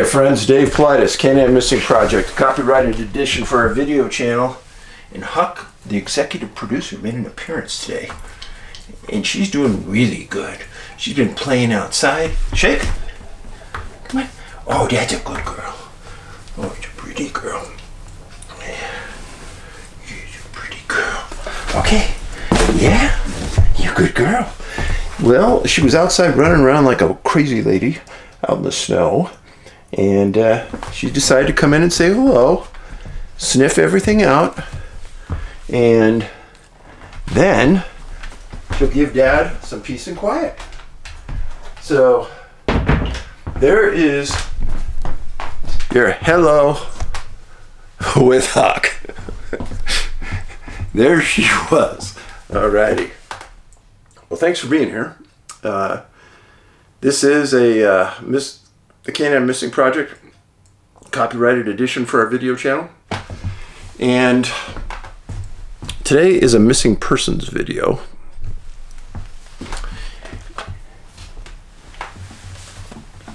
Hey friends, Dave Paulides, Canadian Missing Project, copyrighted edition for our video channel. And Huck, the executive producer, made an appearance today. And she's doing really good. She's been playing outside. Shake. Come on. Oh, that's a good girl. Oh, it's a pretty girl. She's a pretty girl. Okay. Yeah, you good girl. Well, she was outside running around like a crazy lady out in the snow. And she decided to come in and say hello, sniff everything out, and then she'll give Dad some peace and quiet. So there is your hello with Huck. There she was. Alrighty. Well, thanks for being here. This is the Canadian Missing Project copyrighted edition for our video channel. And today is a missing persons video.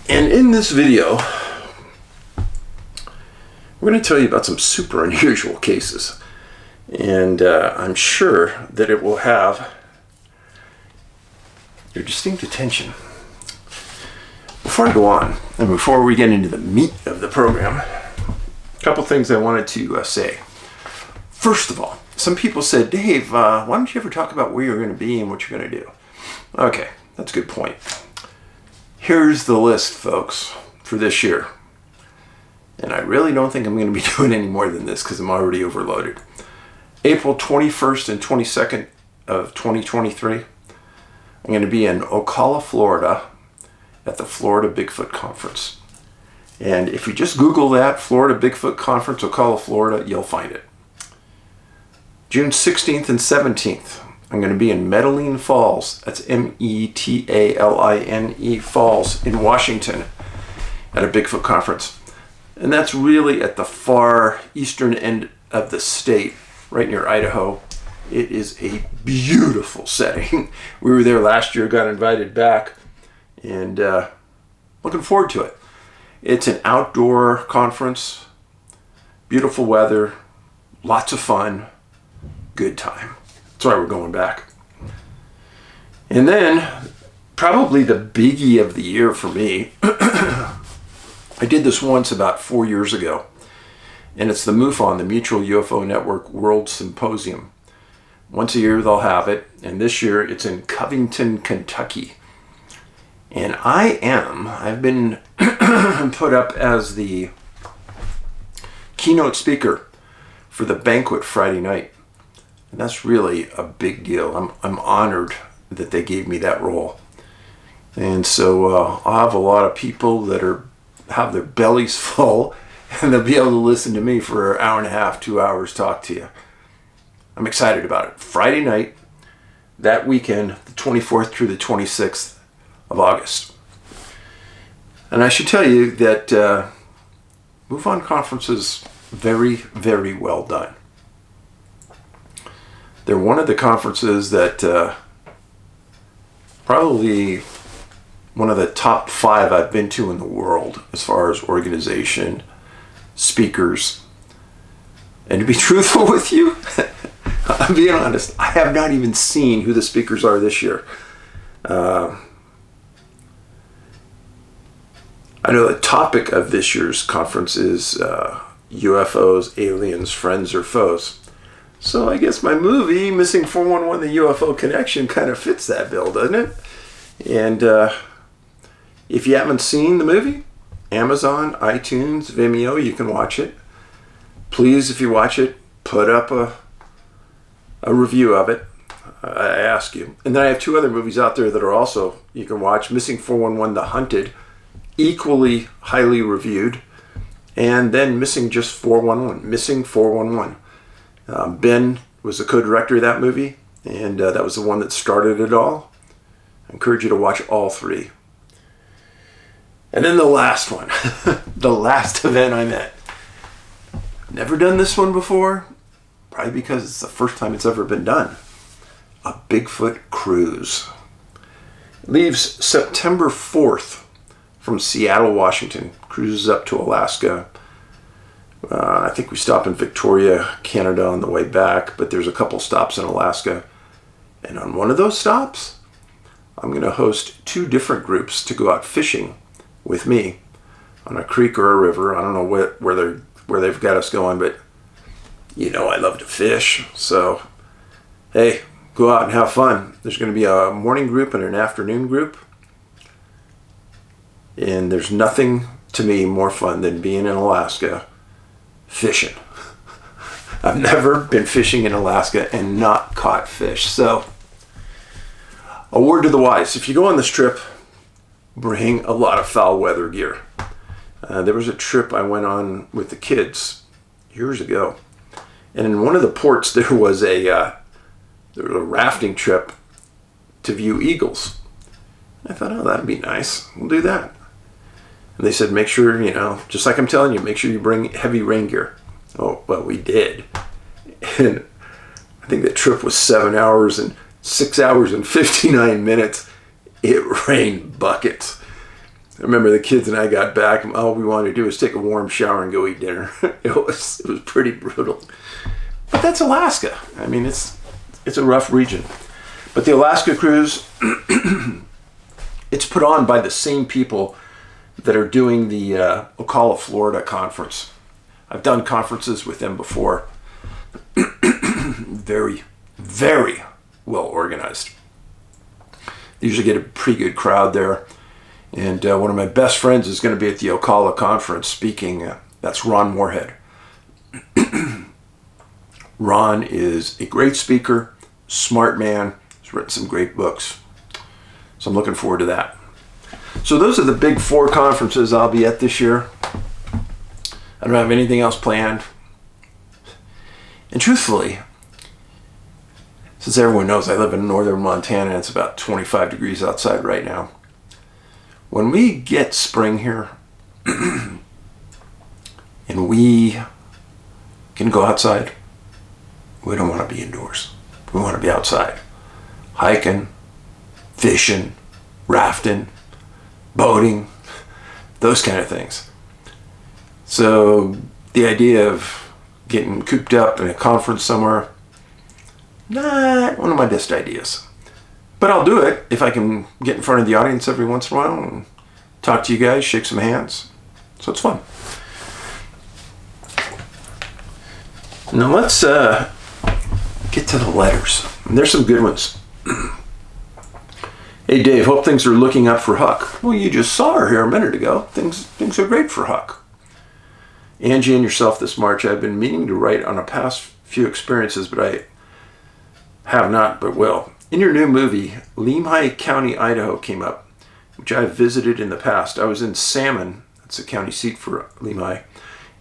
And in this video, we're going to tell you about some super unusual cases. And I'm sure that it will have your distinct attention. Before I go on, and before we get into the meat of the program, a couple things I wanted to say. First of all, some people said, Dave, why don't you ever talk about where you're going to be and what you're going to do? Okay, that's a good point. Here's the list, folks, for this year. And I really don't think I'm going to be doing any more than this because I'm already overloaded. April 21st and 22nd of 2023, I'm going to be in Ocala, Florida, at the Florida Bigfoot Conference. And if you just Google that, Florida Bigfoot Conference, Ocala, Florida, you'll find it. June 16th and 17th, I'm going to be in Medellin Falls, that's Metaline Falls in Washington, at a Bigfoot conference. And that's really at the far eastern end of the state, right near Idaho. It is a beautiful setting. We were there last year, got invited back. And looking forward to it. It's an outdoor conference, beautiful weather, lots of fun, good time. That's why we're going back. And then, probably the biggie of the year for me, I did this once about 4 years ago, and it's the MUFON, the Mutual UFO Network World Symposium. Once a year they'll have it, and this year it's in Covington, Kentucky. And I've been put up as the keynote speaker for the banquet Friday night. And that's really a big deal. I'm honored that they gave me that role. And so I'll have a lot of people that have their bellies full, and they'll be able to listen to me for an hour and a half, 2 hours, talk to you. I'm excited about it. Friday night, that weekend, the 24th through the 26th, of August. And I should tell you that MUFON conference is very, very well done. They're one of the conferences that probably one of the top 5 I've been to in the world as far as organization, speakers. And to be truthful with you, I'm being honest, I have not even seen who the speakers are this year. I know the topic of this year's conference is UFOs, aliens, friends, or foes. So I guess my movie, Missing 411, the UFO Connection, kind of fits that bill, doesn't it? And if you haven't seen the movie, Amazon, iTunes, Vimeo, you can watch it. Please, if you watch it, put up a review of it. I ask you. And then I have 2 other movies out there that are also, you can watch. Missing 411, The Hunted, equally highly reviewed, and then Missing 411. Ben was the co-director of that movie, and that was the one that started it all. I encourage you to watch all 3. And then the last one, the last event I'm at. Never done this one before, probably because it's the first time it's ever been done. A Bigfoot cruise. Leaves September 4th from Seattle, Washington, cruises up to Alaska. I think we stop in Victoria, Canada on the way back, but there's a couple stops in Alaska. And on one of those stops, I'm going to host 2 different groups to go out fishing with me on a creek or a river. I don't know where they've got us going, but you know I love to fish. So, hey, go out and have fun. There's going to be a morning group and an afternoon group. And there's nothing to me more fun than being in Alaska fishing. I've never been fishing in Alaska and not caught fish. So, a word to the wise. If you go on this trip, bring a lot of foul weather gear. There was a trip I went on with the kids years ago. And in one of the ports, there was a rafting trip to view eagles. I thought, oh, that'd be nice. We'll do that. And they said, make sure, just like I'm telling you, make sure you bring heavy rain gear. Oh, well, we did. And I think the trip was 7 hours and 6 hours and 59 minutes. It rained buckets. I remember the kids and I got back, and all we wanted to do was take a warm shower and go eat dinner. It was pretty brutal. But that's Alaska. I mean, it's a rough region. But the Alaska cruise, it's put on by the same people that are doing the Ocala, Florida conference. I've done conferences with them before. Very, very well organized. They usually get a pretty good crowd there. And one of my best friends is going to be at the Ocala conference speaking. That's Ron Moorhead. Ron is a great speaker, smart man. He's written some great books. So I'm looking forward to that. So those are the big 4 conferences I'll be at this year. I don't have anything else planned. And truthfully, since everyone knows I live in northern Montana and it's about 25 degrees outside right now, when we get spring here and we can go outside, we don't want to be indoors. We want to be outside, hiking, fishing, rafting, boating, those kind of things. So the idea of getting cooped up in a conference somewhere, not one of my best ideas. But I'll do it if I can get in front of the audience every once in a while and talk to you guys, shake some hands. So it's fun. Now let's get to the letters. And there's some good ones. Hey Dave, hope things are looking up for Huck. Well, you just saw her here a minute ago. Things are great for Huck. Angie and yourself this March. I've been meaning to write on a past few experiences, but I have not, but will. In your new movie, Lemhi County, Idaho came up, which I've visited in the past. I was in Salmon, that's the county seat for Lemhi,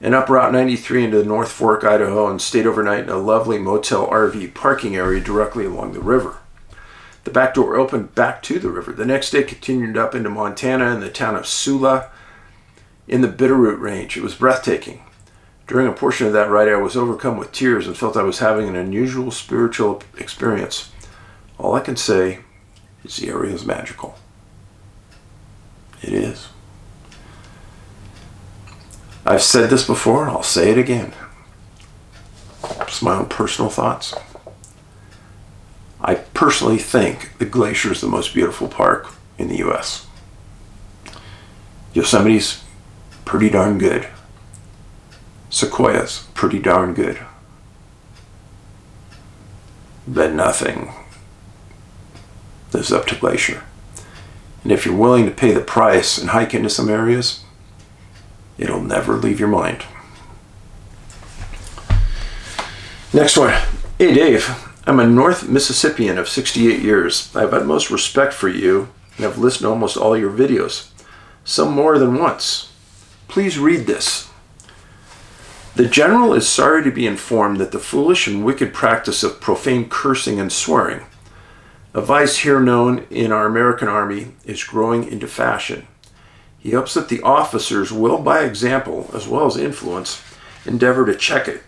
and up Route 93 into North Fork, Idaho, and stayed overnight in a lovely motel RV parking area directly along the river. The back door opened back to the river. The next day continued up into Montana and the town of Sula in the Bitterroot Range. It was breathtaking. During a portion of that ride, I was overcome with tears and felt I was having an unusual spiritual experience. All I can say is the area is magical. It is. I've said this before, I'll say it again. Just my own personal thoughts. I personally think the glacier is the most beautiful park in the U.S. Yosemite's pretty darn good. Sequoia's pretty darn good. But nothing lives up to Glacier. And if you're willing to pay the price and hike into some areas, it'll never leave your mind. Next one. Hey Dave, I'm a North Mississippian of 68 years. I have utmost respect for you and have listened to almost all your videos, some more than once. Please read this. The general is sorry to be informed that the foolish and wicked practice of profane cursing and swearing, a vice here known in our American Army, is growing into fashion. He hopes that the officers will, by example as well as influence, endeavor to check it,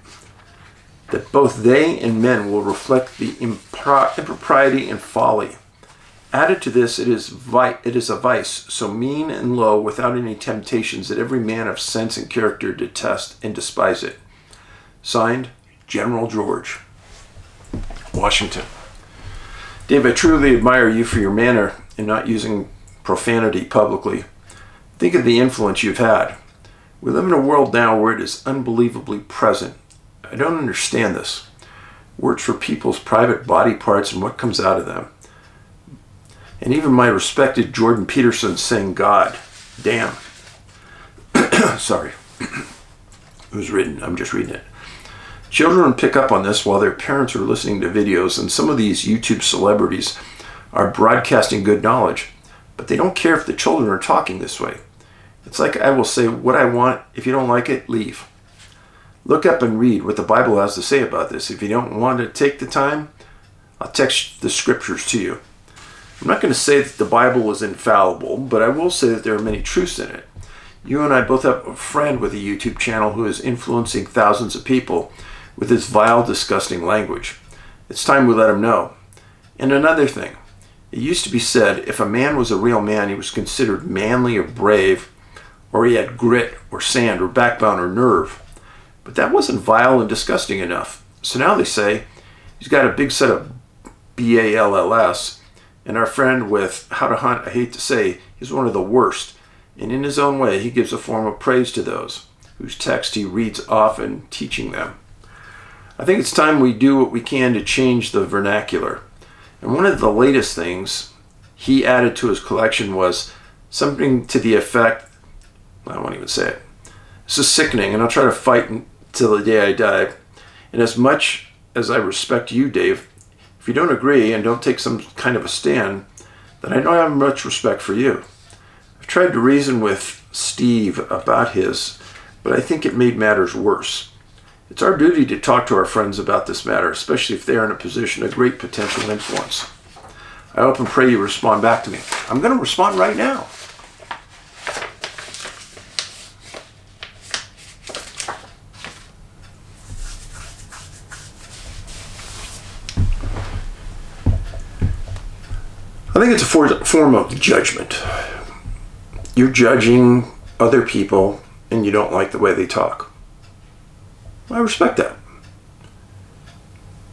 that both they and men will reflect the impropriety and folly, Added to this, it is a vice, so mean and low, without any temptations, that every man of sense and character detest and despise it. Signed, General George, Washington. Dave, I truly admire you for your manner in not using profanity publicly. Think of the influence you've had. We live in a world now where it is unbelievably present. I don't understand this. Words for people's private body parts and what comes out of them. And even my respected Jordan Peterson saying God. Damn. Sorry. It was written. I'm just reading it. Children pick up on this while their parents are listening to videos, and some of these YouTube celebrities are broadcasting good knowledge, but they don't care if the children are talking this way. It's like I will say what I want. If you don't like it, leave. Look up and read what the Bible has to say about this. If you don't want to take the time, I'll text the scriptures to you. I'm not going to say that the Bible is infallible, but I will say that there are many truths in it. You and I both have a friend with a YouTube channel who is influencing thousands of people with his vile, disgusting language. It's time we let him know. And another thing, it used to be said if a man was a real man, he was considered manly or brave, or he had grit or sand or backbone or nerve. But that wasn't vile and disgusting enough. So now they say he's got a big set of BALLS, and our friend with How to Hunt, I hate to say, he's one of the worst. And in his own way, he gives a form of praise to those whose text he reads often, teaching them. I think it's time we do what we can to change the vernacular. And one of the latest things he added to his collection was something to the effect, I won't even say it. This is sickening, and I'll try to fight until the day I die. And as much as I respect you, Dave, if you don't agree and don't take some kind of a stand, then I don't have much respect for you. I've tried to reason with Steve about his, but I think it made matters worse. It's our duty to talk to our friends about this matter, especially if they are in a position of great potential influence. I hope and pray you respond back to me. I'm going to respond right now. I think it's a form of judgment. You're judging other people and you don't like the way they talk. I respect that.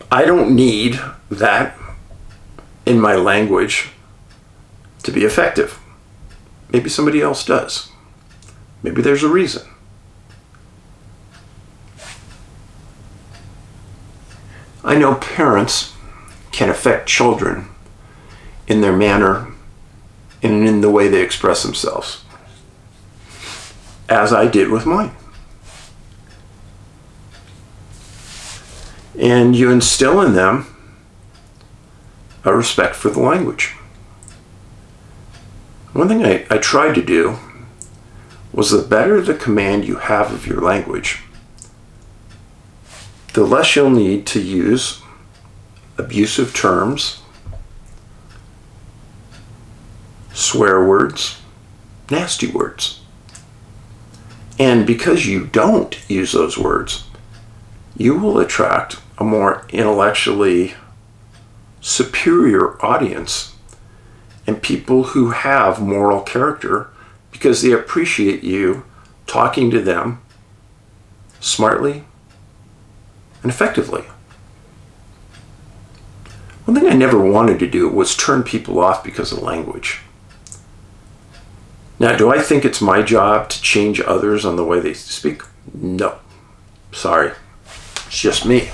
I don't need that in my language to be effective. Maybe somebody else does. Maybe there's a reason. I know parents can affect children in their manner and in the way they express themselves, as I did with mine. And you instill in them a respect for the language. One thing I tried to do was the better the command you have of your language, the less you'll need to use abusive terms, swear words, nasty words. And because you don't use those words, you will attract a more intellectually superior audience and people who have moral character because they appreciate you talking to them smartly and effectively. One thing I never wanted to do was turn people off because of language. Now, do I think it's my job to change others on the way they speak? No. Sorry. It's just me.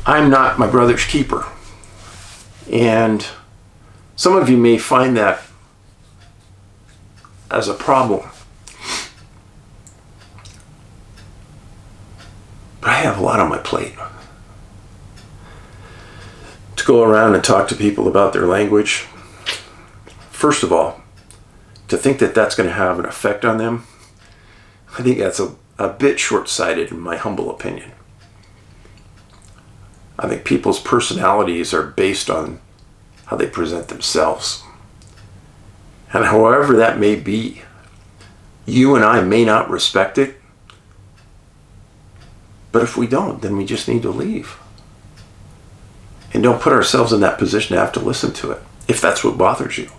I'm not my brother's keeper. And some of you may find that as a problem. But I have a lot on my plate. To go around and talk to people about their language, first of all, to think that that's going to have an effect on them, I think that's a bit short-sighted in my humble opinion. I think people's personalities are based on how they present themselves. And however that may be, you and I may not respect it, but if we don't, then we just need to leave. And don't put ourselves in that position to have to listen to it, if that's what bothers you.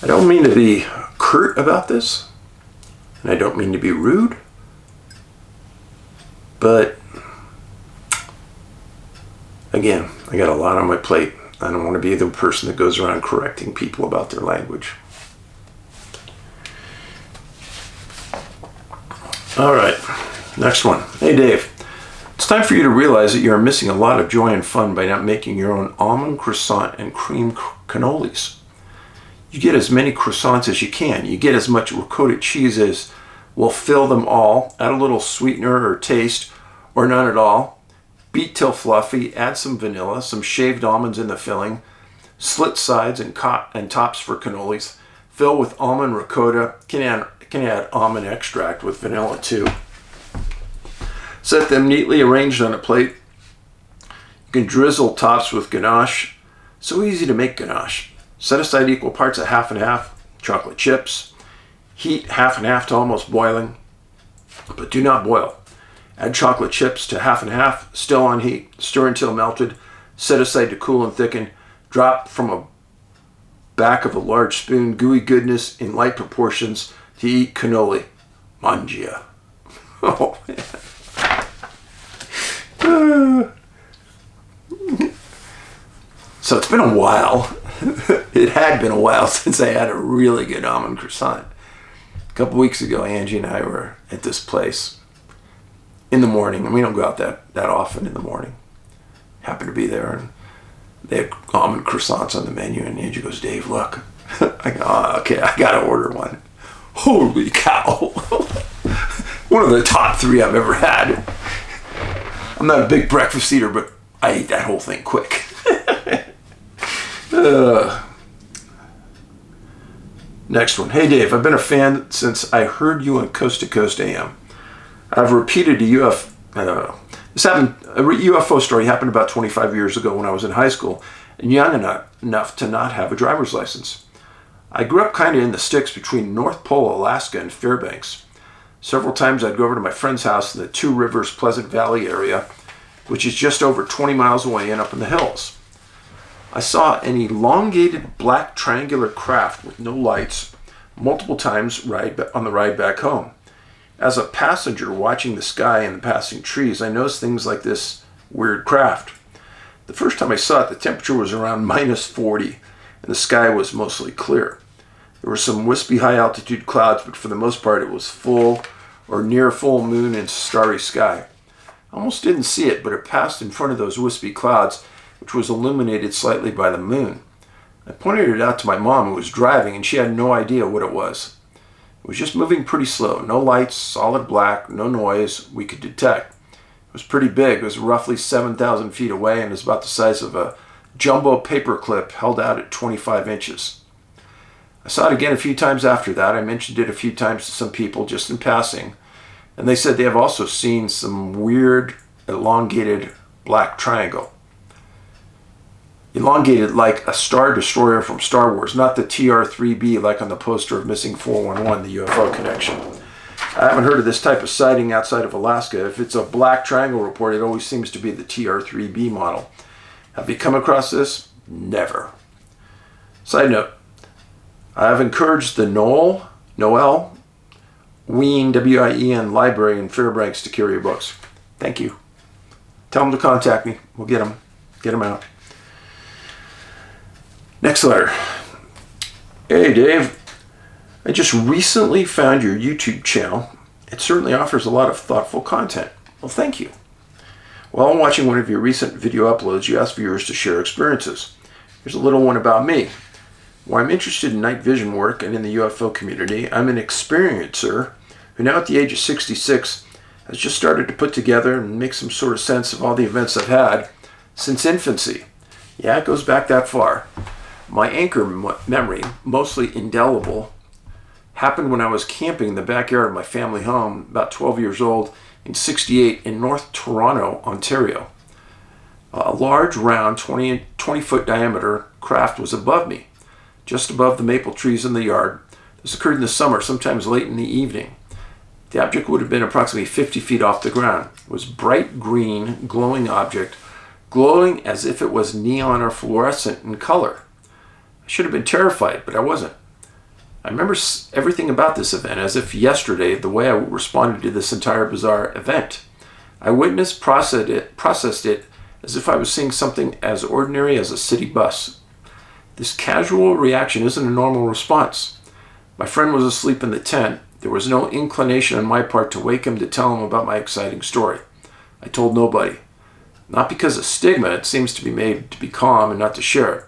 I don't mean to be curt about this, and I don't mean to be rude, but again, I got a lot on my plate. I don't want to be the person that goes around correcting people about their language. All right, next one. Hey Dave, it's time for you to realize that you are missing a lot of joy and fun by not making your own almond croissant and cream cannolis. You get as many croissants as you can. You get as much ricotta cheese as will fill them all. Add a little sweetener or taste, or none at all. Beat till fluffy. Add some vanilla, some shaved almonds in the filling. Slit sides and tops for cannolis. Fill with almond ricotta. Can add almond extract with vanilla too. Set them neatly arranged on a plate. You can drizzle tops with ganache. So easy to make ganache. Set aside equal parts of half and half chocolate chips. Heat half and half to almost boiling, but do not boil. Add chocolate chips to half and half, still on heat. Stir until melted. Set aside to cool and thicken. Drop from a back of a large spoon, gooey goodness in light proportions to eat cannoli. Mangia. Oh, man. So it's been a while. It had been a while since I had a really good almond croissant. A couple weeks ago, Angie and I were at this place in the morning, and we don't go out that often in the morning. Happened to be there, and they had almond croissants on the menu, and Angie goes, Dave, look. I go, oh, okay, I gotta order one. Holy cow. One of the top 3 I've ever had. I'm not a big breakfast eater, but I ate that whole thing quick. Next one. Hey Dave, I've been a fan since I heard you on Coast to Coast AM. I've repeated a UFO story happened about 25 years ago when I was in high school and young enough to not have a driver's license. I grew up kind of in the sticks between North Pole, Alaska and Fairbanks. Several times I'd go over to my friend's house in the Two Rivers Pleasant Valley area, which is just over 20 miles away and up in the hills. I saw an elongated black triangular craft with no lights multiple times on the ride back home. As a passenger watching the sky and the passing trees, I noticed things like this weird craft. The first time I saw it, the temperature was around -40 and the sky was mostly clear. There were some wispy high altitude clouds, but for the most part it was full or near full moon and starry sky. I almost didn't see it, but it passed in front of those wispy clouds, which was illuminated slightly by the moon. I pointed it out to my mom, who was driving, and she had no idea what it was. It was just moving pretty slow. No lights, solid black, no noise we could detect. It was pretty big. It was roughly 7,000 feet away and was about the size of a jumbo paperclip held out at 25 inches. I saw it again a few times after that. I mentioned it a few times to some people just in passing, and they said they have also seen some weird elongated black triangle. Elongated like a Star Destroyer from Star Wars, not the TR-3B like on the poster of Missing 411, the UFO Connection. I haven't heard of this type of sighting outside of Alaska. If it's a black triangle report, it always seems to be the TR-3B model. Have you come across this? Never. Side note, I have encouraged the Noel Wien, W-I-E-N library in Fairbanks to carry your books. Thank you. Tell them to contact me. We'll get them out. Next letter. Hey Dave, I just recently found your YouTube channel. It certainly offers a lot of thoughtful content. Well, thank you. While watching one of your recent video uploads, you asked viewers to share experiences. Here's a little one about me. While I'm interested in night vision work and in the UFO community, I'm an experiencer who now at the age of 66 has just started to put together and make some sort of sense of all the events I've had since infancy. Yeah, it goes back that far. My anchor memory, mostly indelible, happened when I was camping in the backyard of my family home, about 12 years old, in '68 in North Toronto, Ontario. A large, round, 20-foot diameter craft was above me, just above the maple trees in the yard. This occurred in the summer, sometimes late in the evening. The object would have been approximately 50 feet off the ground. It was a bright green, glowing object, glowing as if it was neon or fluorescent in color. I should have been terrified, but I wasn't. I remember everything about this event as if yesterday, the way I responded to this entire bizarre event. I witnessed, processed it as if I was seeing something as ordinary as a city bus. This casual reaction isn't a normal response. My friend was asleep in the tent. There was no inclination on my part to wake him to tell him about my exciting story. I told nobody. Not because of stigma, it seems to be made to be calm and not to share it.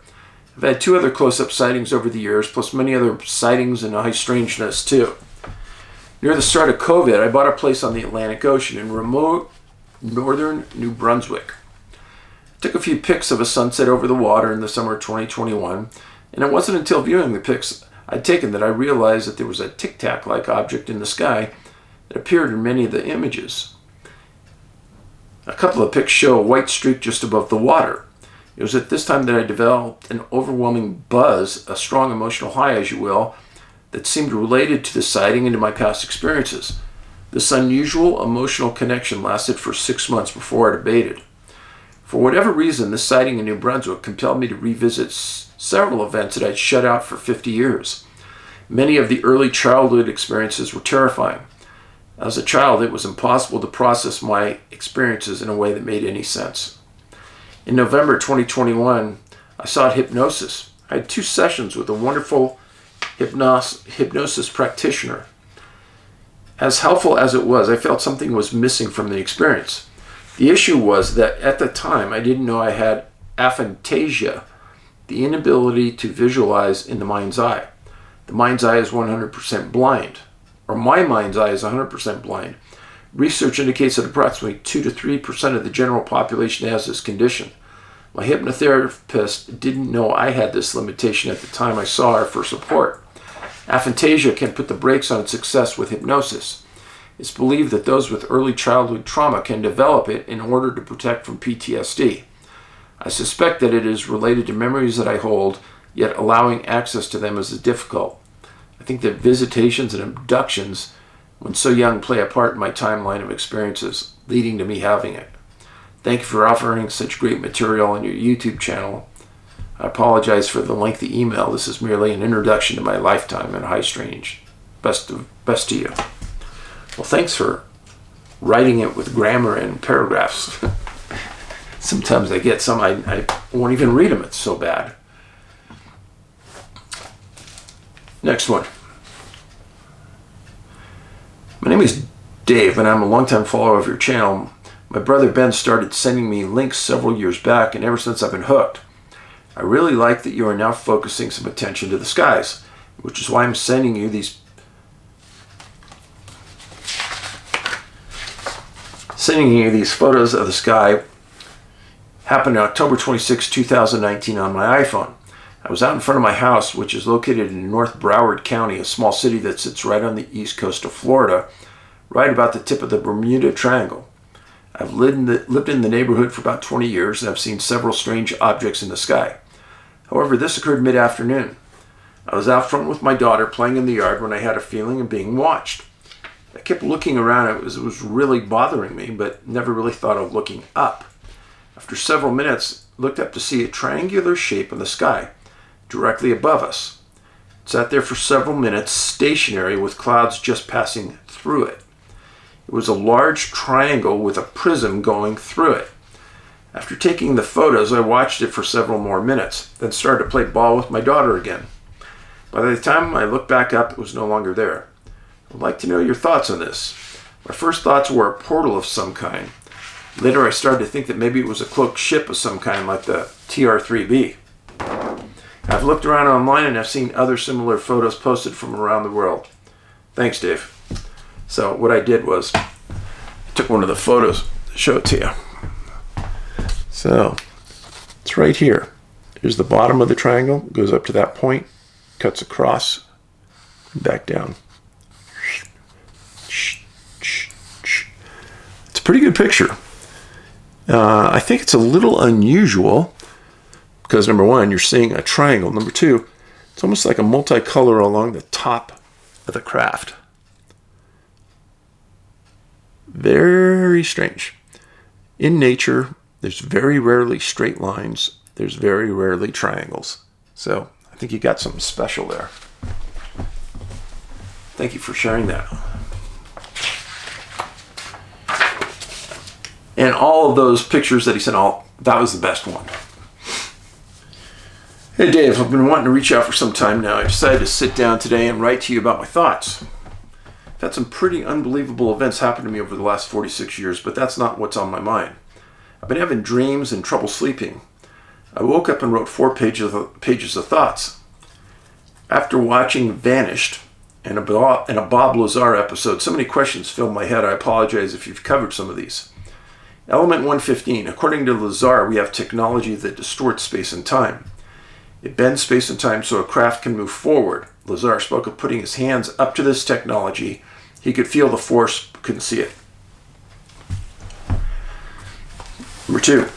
I've had 2 other close-up sightings over the years, plus many other sightings and high strangeness too. Near the start of COVID, I bought a place on the Atlantic Ocean in remote northern New Brunswick. I took a few pics of a sunset over the water in the summer of 2021, and it wasn't until viewing the pics I'd taken that I realized that there was a tic-tac-like object in the sky that appeared in many of the images. A couple of pics show a white streak just above the water. It was at this time that I developed an overwhelming buzz, a strong emotional high, as you will, that seemed related to the sighting and to my past experiences. This unusual emotional connection lasted for 6 months before it abated. For whatever reason, this sighting in New Brunswick compelled me to revisit several events that I'd shut out for 50 years. Many of the early childhood experiences were terrifying. As a child, it was impossible to process my experiences in a way that made any sense. In November 2021, I sought hypnosis. I had 2 sessions with a wonderful hypnosis practitioner. As helpful as it was, I felt something was missing from the experience. The issue was that at the time, I didn't know I had aphantasia, the inability to visualize in the mind's eye. The mind's eye is 100% blind, or my mind's eye is 100% blind. Research indicates that approximately 2 to 3% of the general population has this condition. My hypnotherapist didn't know I had this limitation at the time I saw her for support. Aphantasia can put the brakes on success with hypnosis. It's believed that those with early childhood trauma can develop it in order to protect from PTSD. I suspect that it is related to memories that I hold, yet allowing access to them is difficult. I think that visitations and abductions when so young play a part in my timeline of experiences, leading to me having it. Thank you for offering such great material on your YouTube channel. I apologize for the lengthy email. This is merely an introduction to my lifetime in high strange. Best to you. Well, thanks for writing it with grammar and paragraphs. Sometimes I get some, I won't even read them. It's so bad. Next one. My name is Dave, and I'm a longtime follower of your channel. My brother Ben started sending me links several years back, and ever since I've been hooked. I really like that you are now focusing some attention to the skies, which is why I'm sending you these photos of the sky. Happened on October 26, 2019 on my iPhone. I was out in front of my house, which is located in North Broward County, a small city that sits right on the east coast of Florida, right about the tip of the Bermuda Triangle. I've lived in the neighborhood for about 20 years, and I've seen several strange objects in the sky. However, this occurred mid-afternoon. I was out front with my daughter playing in the yard when I had a feeling of being watched. I kept looking around. It was really bothering me, but never really thought of looking up. After several minutes, I looked up to see a triangular shape in the sky, directly above us. It sat there for several minutes, stationary, with clouds just passing through it. It was a large triangle with a prism going through it. After taking the photos, I watched it for several more minutes, then started to play ball with my daughter again. By the time I looked back up, it was no longer there. I'd like to know your thoughts on this. My first thoughts were a portal of some kind. Later, I started to think that maybe it was a cloaked ship of some kind, like the TR-3B. I've looked around online and I've seen other similar photos posted from around the world. Thanks, Dave. So what I did was I took one of the photos to show it to you. So it's right here. Here's the bottom of the triangle, goes up to that point, cuts across, and back down. It's a pretty good picture. I think it's a little unusual because, number one, you're seeing a triangle. Number two, it's almost like a multicolor along the top of the craft. Very strange. In nature, there's very rarely straight lines. There's very rarely triangles. So I think you got something special there. Thank you for sharing that. And all of those pictures that he sent, that was the best one. Hey Dave, I've been wanting to reach out for some time now. I decided to sit down today and write to you about my thoughts. I've had some pretty unbelievable events happen to me over the last 46 years, but that's not what's on my mind. I've been having dreams and trouble sleeping. I woke up and wrote 4 pages of thoughts. After watching Vanished and a Bob Lazar episode, so many questions filled my head. I apologize if you've covered some of these. Element 115. According to Lazar, we have technology that distorts space and time. It bends space and time so a craft can move forward. Lazar spoke of putting his hands up to this technology. He could feel the force, but couldn't see it. Number 2.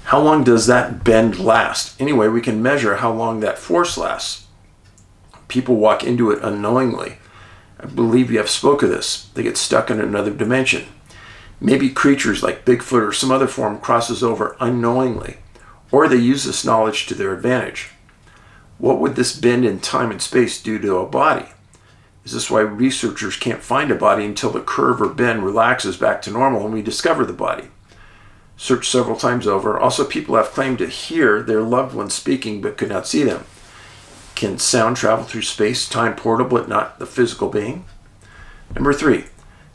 How long does that bend last? Anyway, we can measure how long that force lasts. People walk into it unknowingly. I believe you have spoke of this. They get stuck in another dimension. Maybe creatures like Bigfoot or some other form crosses over unknowingly, or they use this knowledge to their advantage. What would this bend in time and space do to a body? Is this why researchers can't find a body until the curve or bend relaxes back to normal and we discover the body? Searched several times over. Also, people have claimed to hear their loved ones speaking but could not see them. Can sound travel through space, time portal, but not the physical being? Number 3.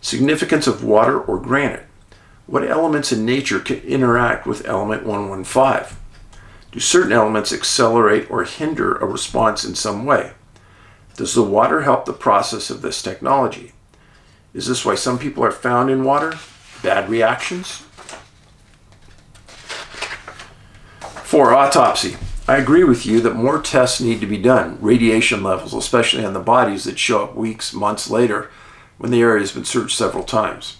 Significance of water or granite. What elements in nature can interact with element 115? Do certain elements accelerate or hinder a response in some way? Does the water help the process of this technology? Is this why some people are found in water? Bad reactions? 4. Autopsy. I agree with you that more tests need to be done. Radiation levels, especially on the bodies that show up weeks, months later when the area has been searched several times.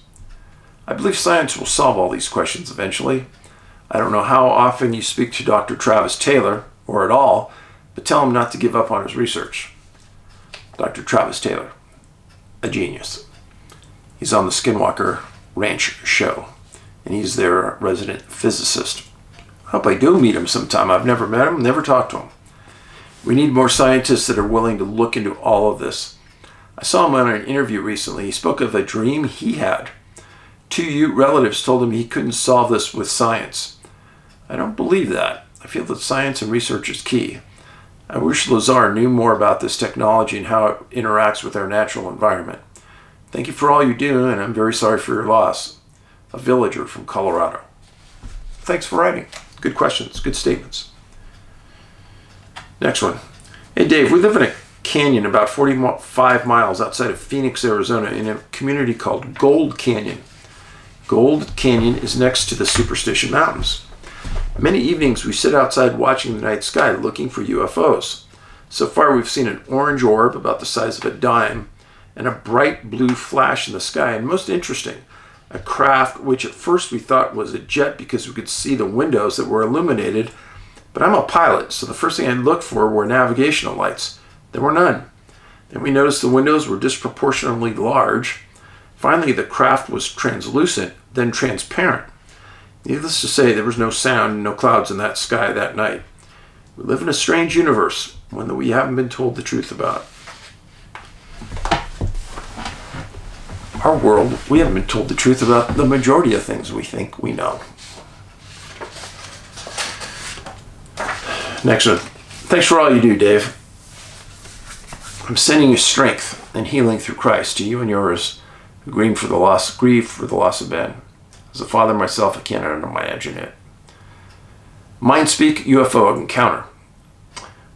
I believe science will solve all these questions eventually. I don't know how often you speak to Dr. Travis Taylor, or at all, but tell him not to give up on his research. Dr. Travis Taylor, a genius. He's on the Skinwalker Ranch show, and he's their resident physicist. I hope I do meet him sometime. I've never met him, never talked to him. We need more scientists that are willing to look into all of this. I saw him on an interview recently. He spoke of a dream he had. 2 Ute relatives told him he couldn't solve this with science. I don't believe that. I feel that science and research is key. I wish Lazar knew more about this technology and how it interacts with our natural environment. Thank you for all you do, and I'm very sorry for your loss. A villager from Colorado. Thanks for writing. Good questions, good statements. Next one. Hey Dave, we live in a canyon about 45 miles outside of Phoenix, Arizona, in a community called Gold Canyon. Gold Canyon is next to the Superstition Mountains. Many evenings we sit outside watching the night sky looking for UFOs. So far we've seen an orange orb about the size of a dime and a bright blue flash in the sky, and most interesting, a craft which at first we thought was a jet because we could see the windows that were illuminated, but I'm a pilot, so the first thing I looked for were navigational lights. There were none. Then we noticed the windows were disproportionately large. Finally, the craft was translucent, then transparent. Needless to say, there was no sound and no clouds in that sky that night. We live in a strange universe, one that we haven't been told the truth about. Our world, we haven't been told the truth about the majority of things we think we know. Next one. Thanks for all you do, Dave. I'm sending you strength and healing through Christ to you and yours who grieve for the loss of Ben. As a father myself, I can't imagine it. Mindspeak UFO encounter.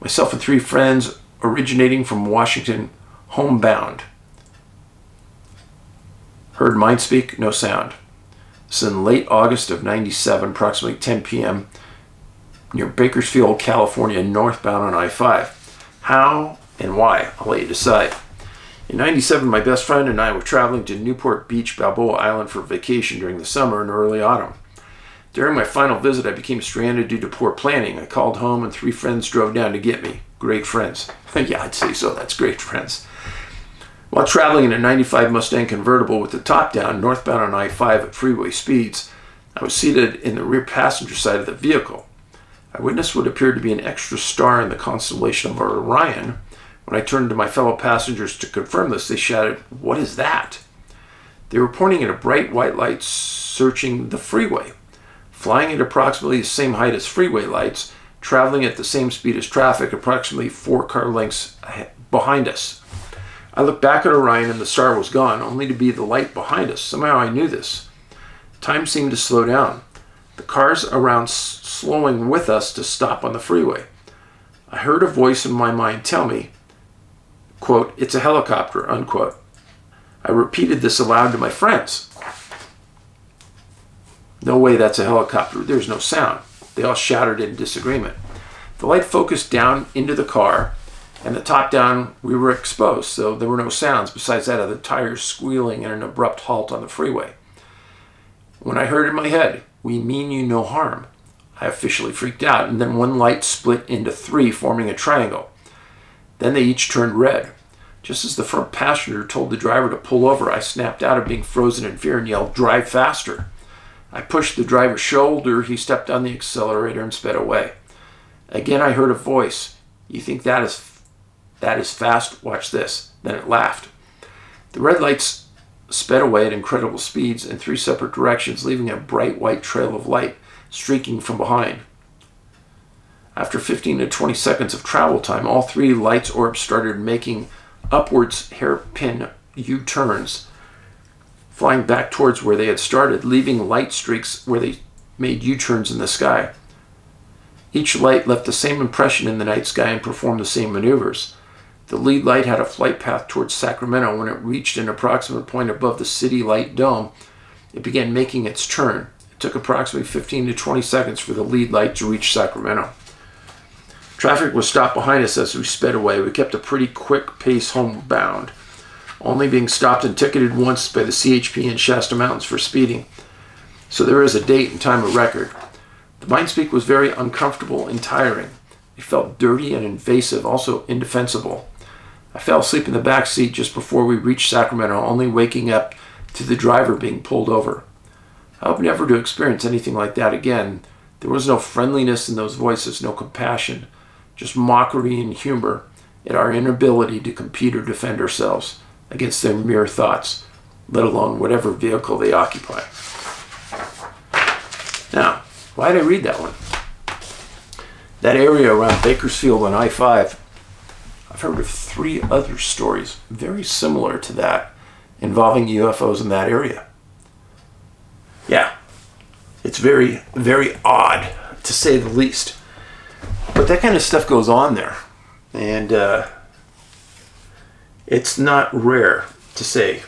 Myself and 3 friends originating from Washington, homebound. Heard Mindspeak, no sound. This is in late August of 97, approximately 10 p.m. near Bakersfield, California, northbound on I-5. How and why? I'll let you decide. In 97, my best friend and I were traveling to Newport Beach, Balboa Island for vacation during the summer and early autumn. During my final visit, I became stranded due to poor planning. I called home and 3 friends drove down to get me. Great friends. Yeah, I'd say so. That's great friends. While traveling in a 95 Mustang convertible with the top down, northbound on I-5 at freeway speeds, I was seated in the rear passenger side of the vehicle. I witnessed what appeared to be an extra star in the constellation of Orion. When I turned to my fellow passengers to confirm this, they shouted, "What is that?" They were pointing at a bright white light searching the freeway, flying at approximately the same height as freeway lights, traveling at the same speed as traffic, approximately 4 car lengths behind us. I looked back at Orion and the star was gone, only to be the light behind us. Somehow I knew this. Time seemed to slow down. The cars around slowing with us to stop on the freeway. I heard a voice in my mind tell me, quote, "It's a helicopter," unquote. I repeated this aloud to my friends. "No way, that's a helicopter. There's no sound." They all shouted in disagreement. The light focused down into the car, and the top down, we were exposed, so there were no sounds besides that of the tires squealing in an abrupt halt on the freeway. When I heard in my head, "We mean you no harm," I officially freaked out, and then one light split into 3, forming a triangle. Then they each turned red. Just as the front passenger told the driver to pull over, I snapped out of being frozen in fear and yelled, "Drive faster." I pushed the driver's shoulder, he stepped on the accelerator and sped away. Again I heard a voice, "You think that is fast? Watch this." Then it laughed. The red lights sped away at incredible speeds in 3 separate directions, leaving a bright white trail of light streaking from behind. After 15 to 20 seconds of travel time, all 3 lights orbs started making upwards hairpin U-turns, flying back towards where they had started, leaving light streaks where they made U-turns in the sky. Each light left the same impression in the night sky and performed the same maneuvers. The lead light had a flight path towards Sacramento. When it reached an approximate point above the city light dome, it began making its turn. It took approximately 15 to 20 seconds for the lead light to reach Sacramento. Traffic was stopped behind us as we sped away. We kept a pretty quick pace homebound, only being stopped and ticketed once by the CHP in Shasta Mountains for speeding. So there is a date and time of record. The mindspeak was very uncomfortable and tiring. It felt dirty and invasive, also indefensible. I fell asleep in the back seat just before we reached Sacramento, only waking up to the driver being pulled over. I hope never to experience anything like that again. There was no friendliness in those voices, no compassion, just mockery and humor at our inability to compete or defend ourselves against their mere thoughts, let alone whatever vehicle they occupy. Now, why did I read that one? That area around Bakersfield on I-5, I've heard of 3 other stories very similar to that involving UFOs in that area. Yeah, it's very, very odd, to say the least. But that kind of stuff goes on there. And it's not rare to say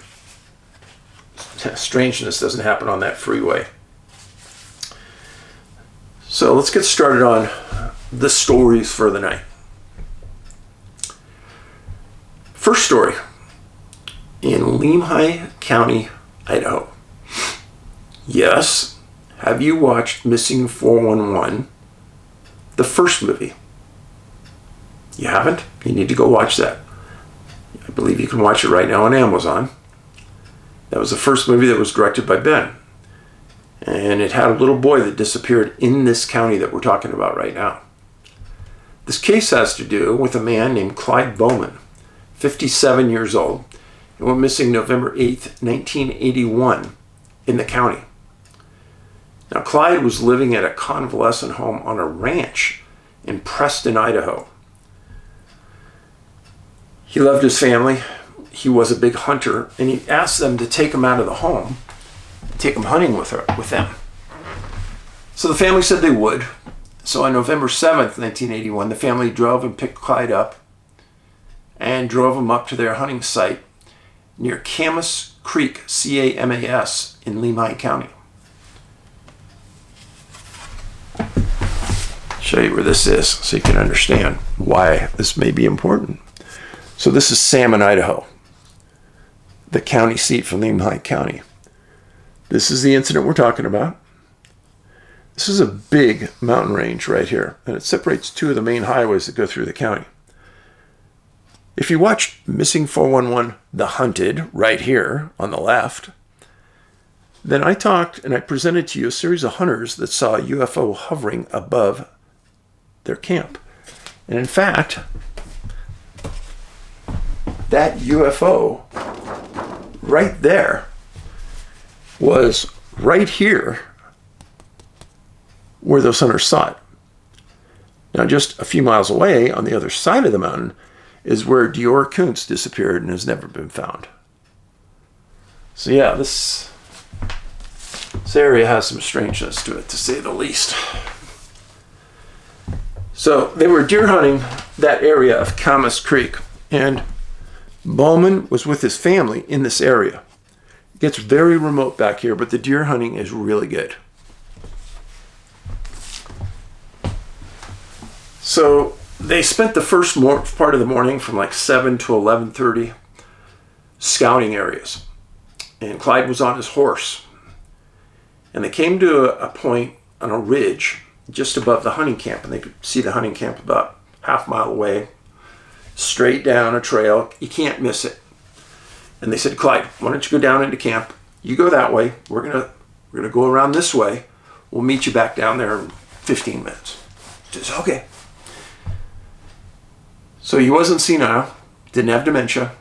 strangeness doesn't happen on that freeway. So let's get started on the stories for the night. First story, in Lemhi County, Idaho. Yes, have you watched Missing 411, the first movie? You haven't? You need to go watch that. I believe you can watch it right now on Amazon. That was the first movie that was directed by Ben. And it had a little boy that disappeared in this county that we're talking about right now. This case has to do with a man named Clyde Bowman, 57 years old, and went missing November 8th, 1981 in the county. Now, Clyde was living at a convalescent home on a ranch in Preston, Idaho. He loved his family. He was a big hunter, and he asked them to take him out of the home, take him hunting with them. So the family said they would. So on November 7th, 1981, the family drove and picked Clyde up and drove him up to their hunting site near Camas Creek, C-A-M-A-S, in Lemhi County. Show you where this is so you can understand why this may be important. So this is Salmon, Idaho, the county seat for Lemhi County. This is the incident we're talking about. This is a big mountain range right here, and it separates 2 of the main highways that go through the county. If you watch Missing 411, The Hunted, right here on the left, then I talked and I presented to you a series of hunters that saw a UFO hovering above their camp. And in fact, that UFO right there was right here where those hunters saw it. Now, just a few miles away on the other side of the mountain is where Dior Kuntz disappeared and has never been found. So yeah, this area has some strangeness to it, to say the least. So they were deer hunting that area of Camas Creek, and Bowman was with his family in this area. It gets very remote back here, but the deer hunting is really good. So they spent the first part of the morning from like 7 to 11:30 scouting areas. And Clyde was on his horse. And they came to a point on a ridge just above the hunting camp. And they could see the hunting camp about half a mile away, straight down a trail. You can't miss it. And they said, Clyde, why don't you go down into camp? You go that way. We're gonna go around this way. We'll meet you back down there in 15 minutes. He says, okay. So he wasn't senile, didn't have dementia,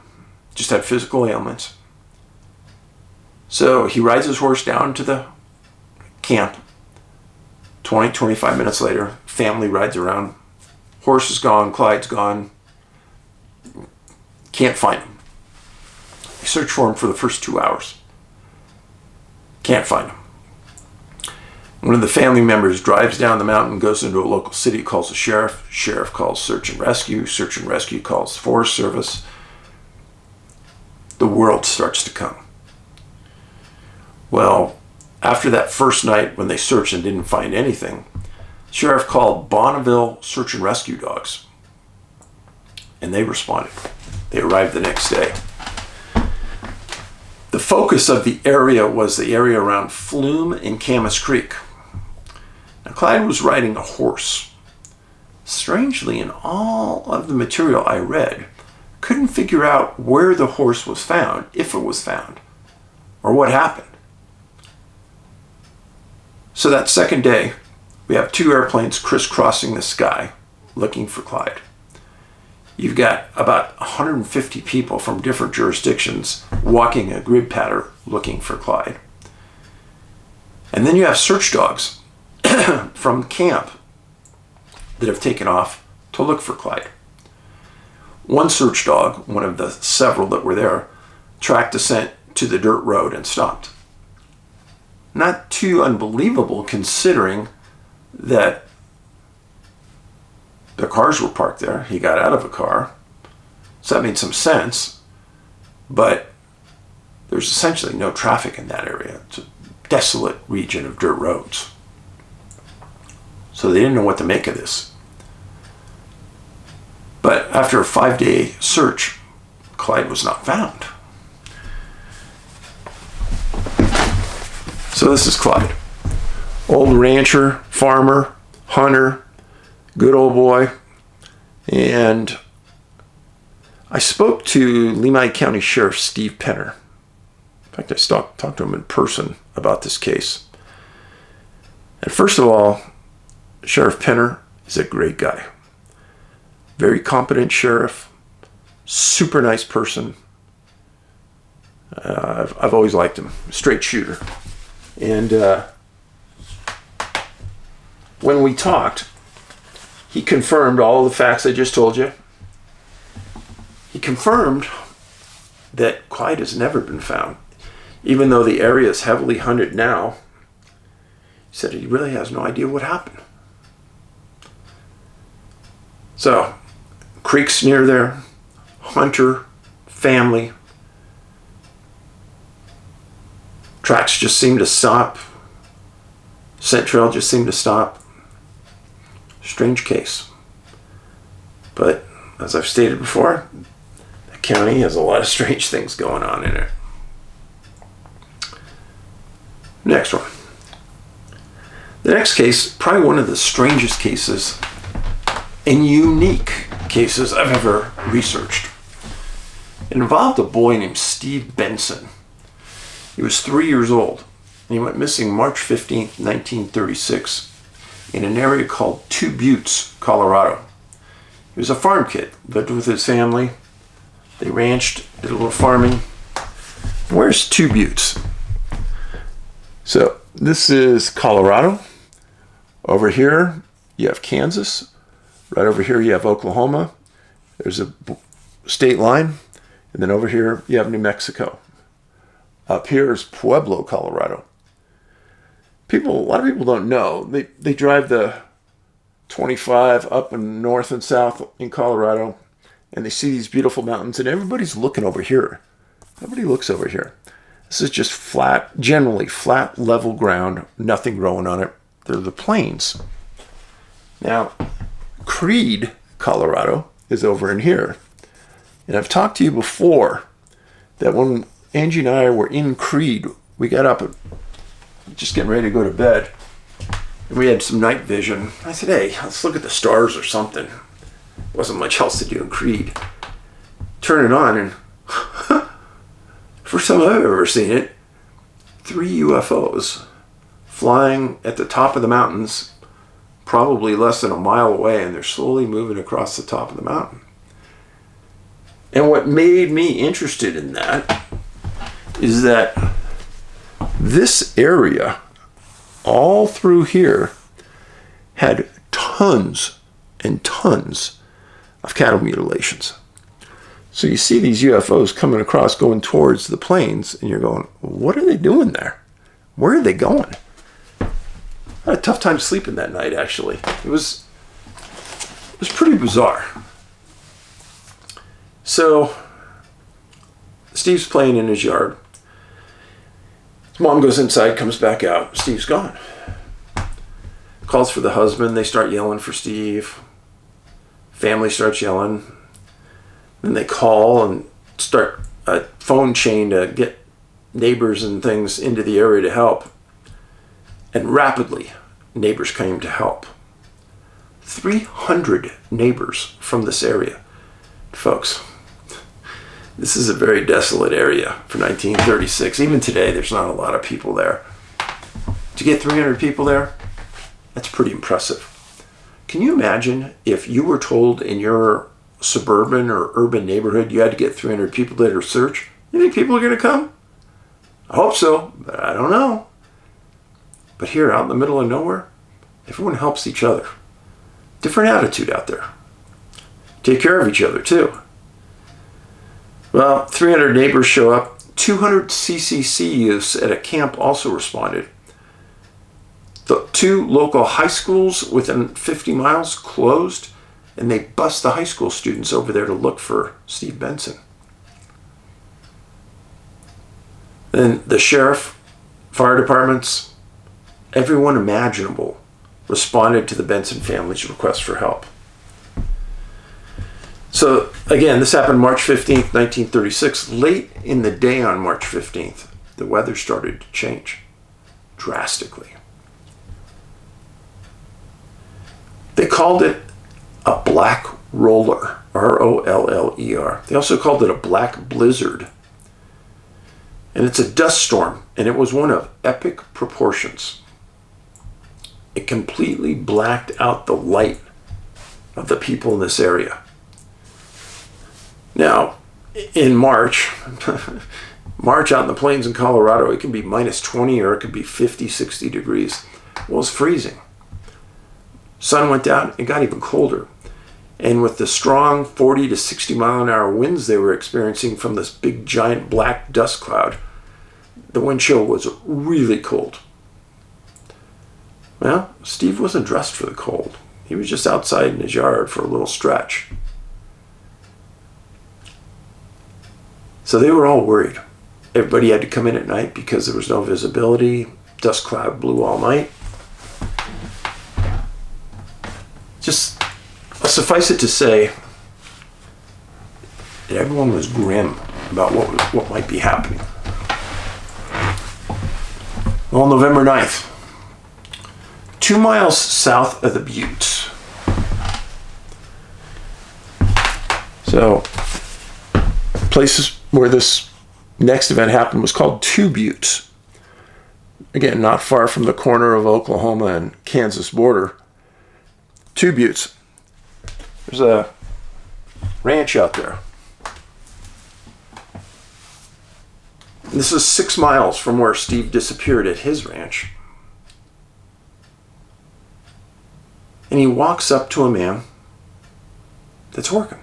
just had physical ailments. So he rides his horse down to the camp. 20, 25 minutes later, family rides around. Horse is gone, Clyde's gone. Can't find him. They search for him for the first 2 hours. Can't find him. One of the family members drives down the mountain, goes into a local city, calls the sheriff. Sheriff calls search and rescue. Search and rescue calls the Forest Service. The world starts to come. Well, after that first night when they searched and didn't find anything, the sheriff called Bonneville search and rescue dogs. And they responded. They arrived the next day. The focus of the area was the area around Flume and Camas Creek. Now, Clyde was riding a horse. Strangely, in all of the material I read, couldn't figure out where the horse was found, if it was found, or what happened. So that second day, we have 2 airplanes crisscrossing the sky looking for Clyde. You've got about 150 people from different jurisdictions walking a grid pattern looking for Clyde. And then you have search dogs from camp that have taken off to look for Clyde. One search dog, one of the several that were there, tracked the scent to the dirt road and stopped. Not too unbelievable considering that the cars were parked there. He got out of a car. So that made some sense. But there's essentially no traffic in that area. It's a desolate region of dirt roads. So they didn't know what to make of this. But after a 5-day search, Clyde was not found. So this is Clyde. Old rancher, farmer, hunter, good old boy. And I spoke to Lemhi County Sheriff Steve Penner. In fact, I talked to him in person about this case. And first of all, Sheriff Penner is a great guy. Very competent sheriff, super nice person. I've always liked him, straight shooter. And when we talked, he confirmed all the facts I just told you. He confirmed that Clyde has never been found. Even though the area is heavily hunted now, he said he really has no idea what happened. So, creeks near there, hunter, family. Tracks just seem to stop. Scent trail just seemed to stop. Strange case. But, as I've stated before, the county has a lot of strange things going on in it. Next one. The next case, probably one of the strangest cases and unique cases I've ever researched. It involved a boy named Steve Benson. He was 3 years old, and he went missing March 15th, 1936, in an area called Two Buttes, Colorado. He was a farm kid, lived with his family. They ranched, did a little farming. Where's Two Buttes? So this is Colorado. Over here, you have Kansas. Right over here, you have Oklahoma. There's a state line. And then over here, you have New Mexico. Up here is Pueblo, Colorado. A lot of people don't know. They drive the 25 up and north and south in Colorado, and they see these beautiful mountains, and everybody's looking over here. Nobody looks over here. This is just flat, generally flat, level ground, nothing growing on it. They're the plains. Now, Creed, Colorado, is over in here. And I've talked to you before that when Angie and I were in Creed, we got up at just getting ready to go to bed, and we had some night vision. I said, hey, let's look at the stars or something. Wasn't much else to do in Creed. Turn it on, and first time I've ever seen it, 3 UFOs flying at the top of the mountains, probably less than a mile away, and they're slowly moving across the top of the mountain. And what made me interested in that is that this area, all through here, had tons and tons of cattle mutilations. So you see these UFOs coming across, going towards the plains, and you're going, what are they doing there? Where are they going? I had a tough time sleeping that night, actually. It was pretty bizarre. So Steve's playing in his yard. His mom goes inside, comes back out. Steve's gone. Calls for the husband. They start yelling for Steve. Family starts yelling. Then they call and start a phone chain to get neighbors and things into the area to help. And rapidly, neighbors came to help. 300 neighbors from this area. Folks, this is a very desolate area for 1936. Even today, there's not a lot of people there. To get 300 people there, that's pretty impressive. Can you imagine if you were told in your suburban or urban neighborhood you had to get 300 people there to search? You think people are going to come? I hope so, but I don't know. But here, out in the middle of nowhere, everyone helps each other. Different attitude out there. Take care of each other, too. Well, 300 neighbors show up. 200 CCC youths at a camp also responded. The 2 local high schools within 50 miles closed, and they bust the high school students over there to look for Steve Benson. Then the sheriff, fire departments, everyone imaginable responded to the Benson family's request for help. So again, this happened March 15th, 1936. Late in the day on March 15th, the weather started to change drastically. They called it a black roller, R-O-L-L-E-R. They also called it a black blizzard. And it's a dust storm, and it was one of epic proportions. It completely blacked out the light of the people in this area. Now, in March, March out in the plains in Colorado, it can be minus 20 or it could be 50, 60 degrees. Well, it's freezing. Sun went down, it got even colder. And with the strong 40 to 60 mile an hour winds they were experiencing from this big giant black dust cloud, the wind chill was really cold. Well, Steve wasn't dressed for the cold. He was just outside in his yard for a little stretch. So they were all worried. Everybody had to come in at night because there was no visibility. Dust cloud blew all night. Just suffice it to say that everyone was grim about what might be happening. Well, November 9th, 2 miles south of the Buttes. place where this next event happened was called Two Buttes. Again, not far from the corner of Oklahoma and Kansas border. Two Buttes. There's a ranch out there. This is 6 miles from where Steve disappeared at his ranch. And he walks up to a man that's working.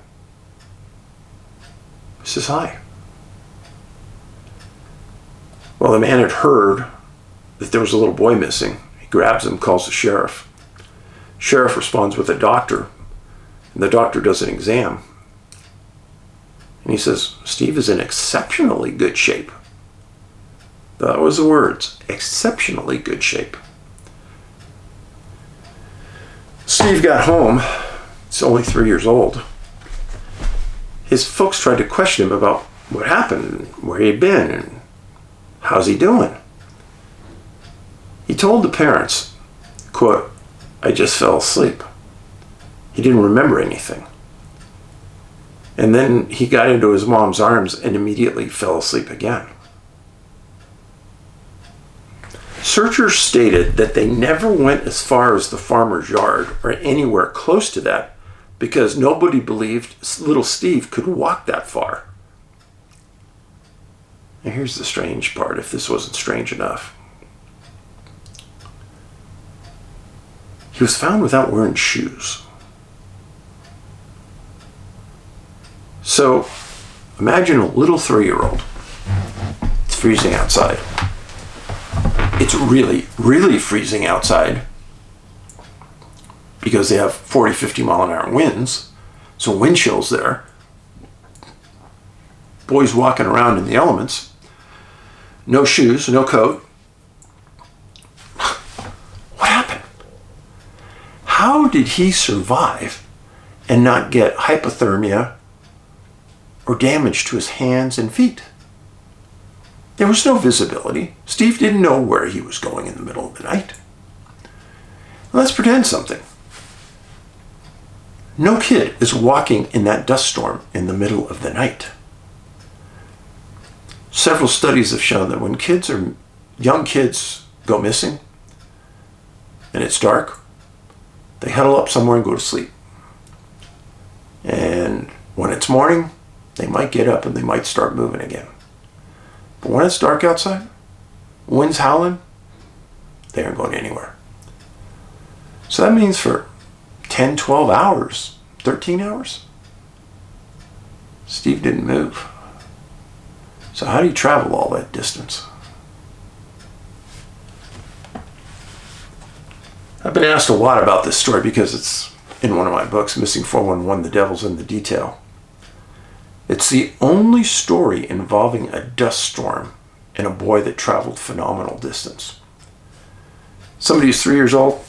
He says, "Hi." Well, the man had heard that there was a little boy missing. He grabs him, calls the sheriff. Sheriff responds with a doctor, and the doctor does an exam. And he says, "Steve is in exceptionally good shape." That was the words, exceptionally good shape. Steve got home. He's only 3 years old. His folks tried to question him about what happened, and where he'd been, and how's he doing. He told the parents, quote, "I just fell asleep." He didn't remember anything. And then he got into his mom's arms and immediately fell asleep again. Searchers stated that they never went as far as the farmer's yard or anywhere close to that because nobody believed little Steve could walk that far. Now here's the strange part, if this wasn't strange enough. He was found without wearing shoes. So imagine a little 3-year-old. It's freezing outside. It's really, really freezing outside because they have 40, 50 mile an hour winds. So wind chill's there. Boy's walking around in the elements. No shoes, no coat. What happened? How did he survive and not get hypothermia or damage to his hands and feet? There was no visibility. Steve didn't know where he was going in the middle of the night. Let's pretend something. No kid is walking in that dust storm in the middle of the night. Several studies have shown that when young kids go missing and it's dark, they huddle up somewhere and go to sleep. And when it's morning, they might get up and they might start moving again. But when it's dark outside, wind's howling, they aren't going anywhere. So that means for 10, 12 hours, 13 hours, Steve didn't move. So how do you travel all that distance? I've been asked a lot about this story because it's in one of my books, Missing 411, The Devil's in the Detail. It's the only story involving a dust storm and a boy that traveled phenomenal distance. Somebody who's 3 years old,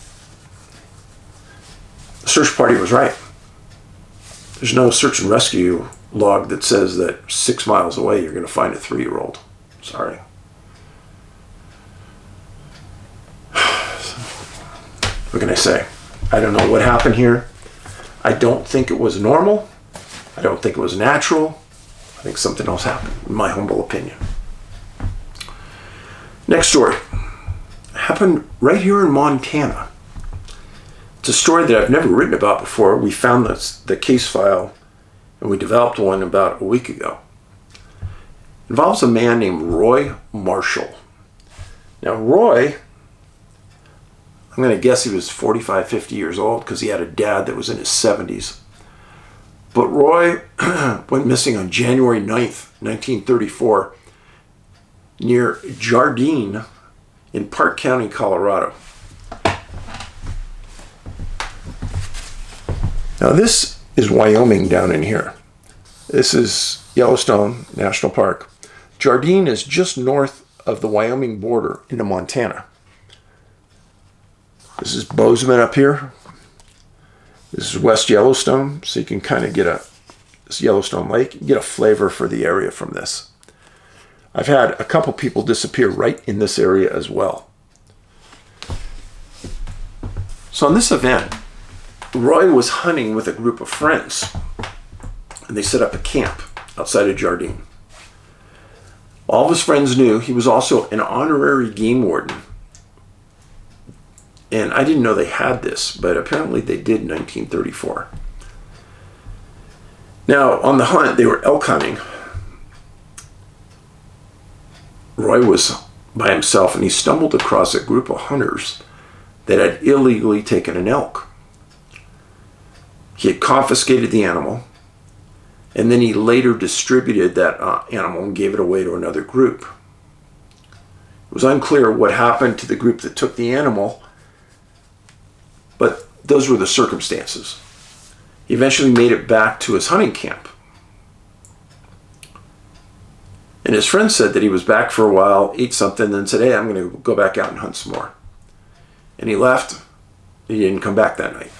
the search party was right. There's no search and rescue log that says that 6 miles away you're going to find a 3-year-old. Sorry. What can I say? I don't know what happened here. I don't think it was normal. I don't think it was natural. I think something else happened, in my humble opinion. Next story. Happened right here in Montana. It's a story that I've never written about before. We found the case file and we developed one about a week ago. It involves a man named Roy Marshall. Now Roy, I'm going to guess he was 45, 50 years old because he had a dad that was in his 70s. But Roy went missing on January 9th, 1934, near Jardine in Park County, Colorado. Now this is Wyoming down in here. This is Yellowstone National Park. Jardine is just north of the Wyoming border into Montana. This is Bozeman up here. This is West Yellowstone, so you can kind of get this Yellowstone Lake, get a flavor for the area from this. I've had a couple people disappear right in this area as well. So on this event, Roy was hunting with a group of friends, and they set up a camp. outside of Jardine. All of his friends knew he was also an honorary game warden. And I didn't know they had this, but apparently they did in 1934. Now, on the hunt, they were elk hunting. Roy was by himself, and he stumbled across a group of hunters that had illegally taken an elk. He had confiscated the animal, and then he later distributed that animal and gave it away to another group. It was unclear what happened to the group that took the animal, but those were the circumstances. He eventually made it back to his hunting camp. And his friend said that he was back for a while, ate something, then said, hey, I'm going to go back out and hunt some more. And he left. He didn't come back that night.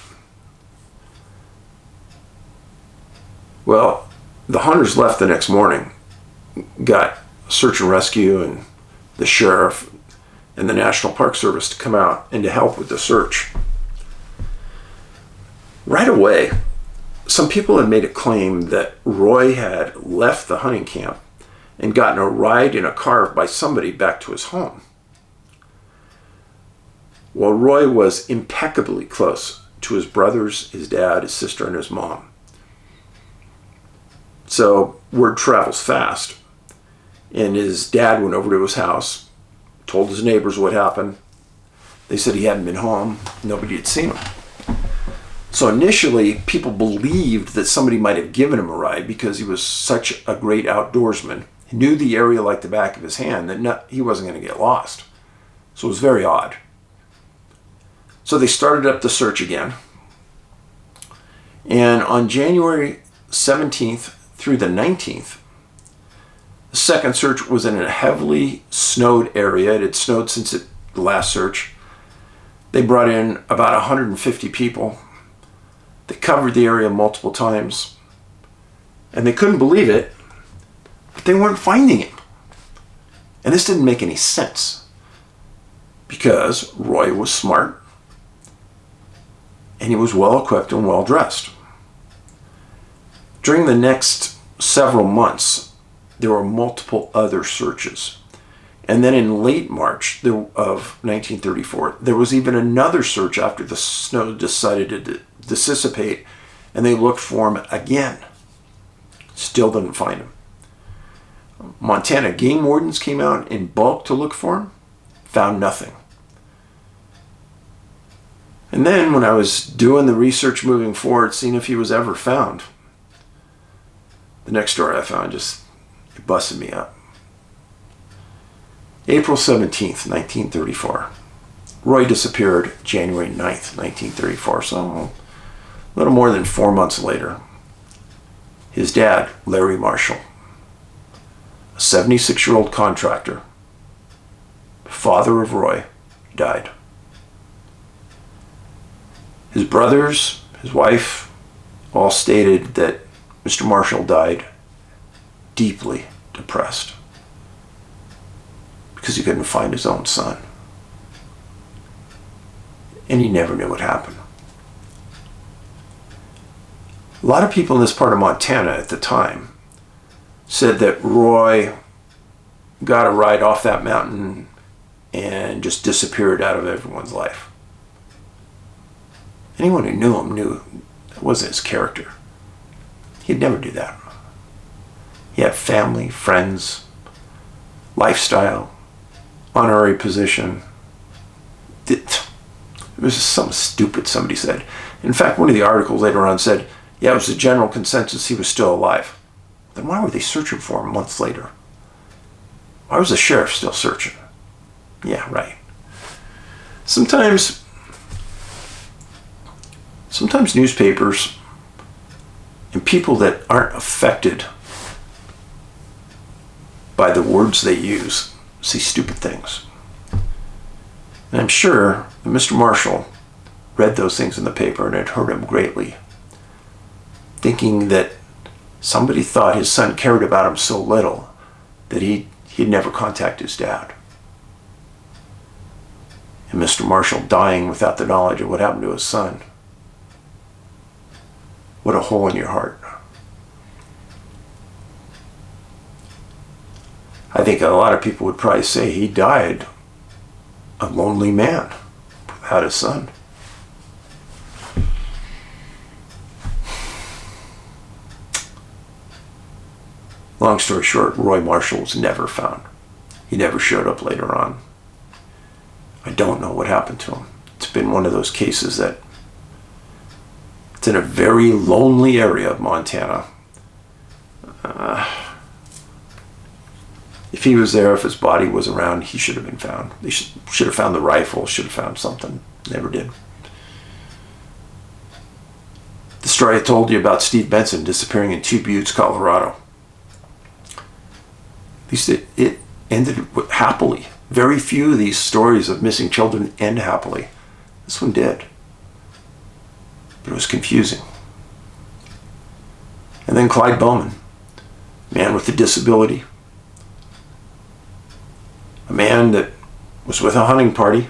Well, the hunters left the next morning, got search and rescue and the sheriff and the National Park Service to come out and to help with the search. Right away, some people had made a claim that Roy had left the hunting camp and gotten a ride in a car by somebody back to his home. Well, Roy was impeccably close to his brothers, his dad, his sister, and his mom. So word travels fast. And his dad went over to his house, told his neighbors what happened. They said he hadn't been home. Nobody had seen him. So initially, people believed that somebody might have given him a ride because he was such a great outdoorsman. He knew the area like the back of his hand, that he wasn't going to get lost. So it was very odd. So they started up the search again. And on January 17th through the 19th, the second search was in a heavily snowed area. It had snowed since the last search. They brought in about 150 people. They covered the area multiple times. And they couldn't believe it, but they weren't finding him. And this didn't make any sense because Roy was smart and he was well equipped and well dressed. During the next several months, there were multiple other searches. And then in late March of 1934, there was even another search after the snow decided to dissipate, and they looked for him again. Still didn't find him. Montana game wardens came out in bulk to look for him, found nothing. And then when I was doing the research moving forward, seeing if he was ever found, the next story I found just it busted me up. April 17th, 1934. Roy disappeared January 9th, 1934, so a little more than 4 months later. His dad, Larry Marshall, a 76-year-old contractor, father of Roy, died. His brothers, his wife, all stated that Mr. Marshall died deeply depressed because he couldn't find his own son. And he never knew what happened. A lot of people in this part of Montana at the time said that Roy got a ride off that mountain and just disappeared out of everyone's life. Anyone who knew him knew that wasn't his character. He'd never do that. He had family, friends, lifestyle, honorary position. It was just something stupid somebody said. In fact, one of the articles later on said, yeah, it was the general consensus he was still alive. Then why were they searching for him months later? Why was the sheriff still searching? Yeah, right. Sometimes newspapers and people that aren't affected by the words they use say stupid things. And I'm sure that Mr. Marshall read those things in the paper and it hurt him greatly, thinking that somebody thought his son cared about him so little that he'd never contact his dad. And Mr. Marshall dying without the knowledge of what happened to his son. What a hole in your heart. I think a lot of people would probably say he died a lonely man without his son. Long story short, Roy Marshall was never found. He never showed up later on. I don't know what happened to him. It's been one of those cases that it's in a very lonely area of Montana. If he was there, if his body was around, he should have been found. They should have found the rifle, should have found something. Never did. The story I told you about Steve Benson disappearing in Two Buttes, Colorado. At least it ended happily. Very few of these stories of missing children end happily. This one did. But it was confusing. And then Clyde Bowman, man with a disability. A man that was with a hunting party,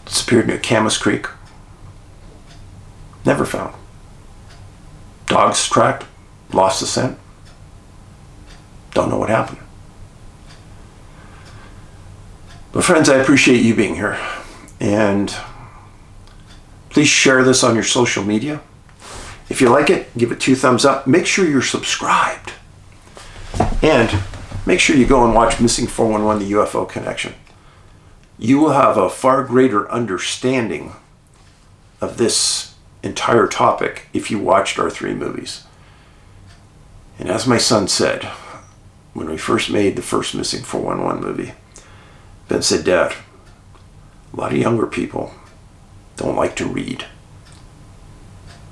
disappeared near Camas Creek. Never found. Dogs tracked, lost the scent. Don't know what happened. But friends, I appreciate you being here. And please share this on your social media. If you like it, give it 2 thumbs up. Make sure you're subscribed. And make sure you go and watch Missing 411, the UFO Connection. You will have a far greater understanding of this entire topic if you watched our 3 movies. And as my son said, when we first made the first Missing 411 movie, Ben said, "Dad, a lot of younger people don't like to read."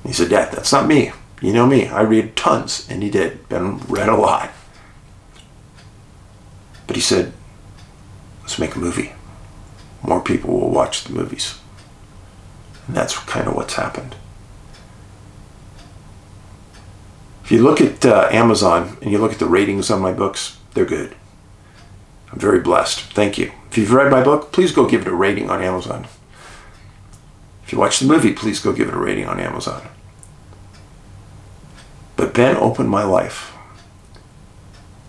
And he said, "Dad, that's not me. You know me. I read tons." And he did. Ben read a lot. But he said, "Let's make a movie. More people will watch the movies." And that's kind of what's happened. If you look at Amazon and you look at the ratings on my books, they're good. I'm very blessed. Thank you. If you've read my book, please go give it a rating on Amazon. If you watch the movie, please go give it a rating on Amazon. But Ben opened my life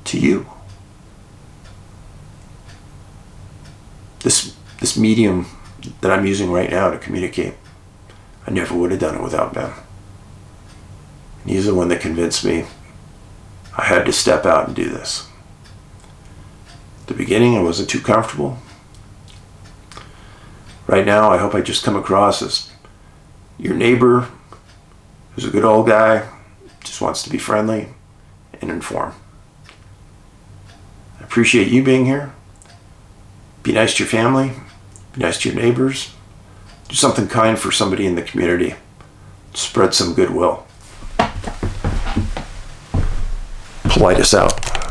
to you. This medium that I'm using right now to communicate, I never would have done it without Ben. And he's the one that convinced me I had to step out and do this. At the beginning, I wasn't too comfortable. Right now, I hope I just come across as your neighbor who's a good old guy, just wants to be friendly and inform. I appreciate you being here. Be nice to your family. Be nice to your neighbors. Do something kind for somebody in the community. Spread some goodwill. Paulides out.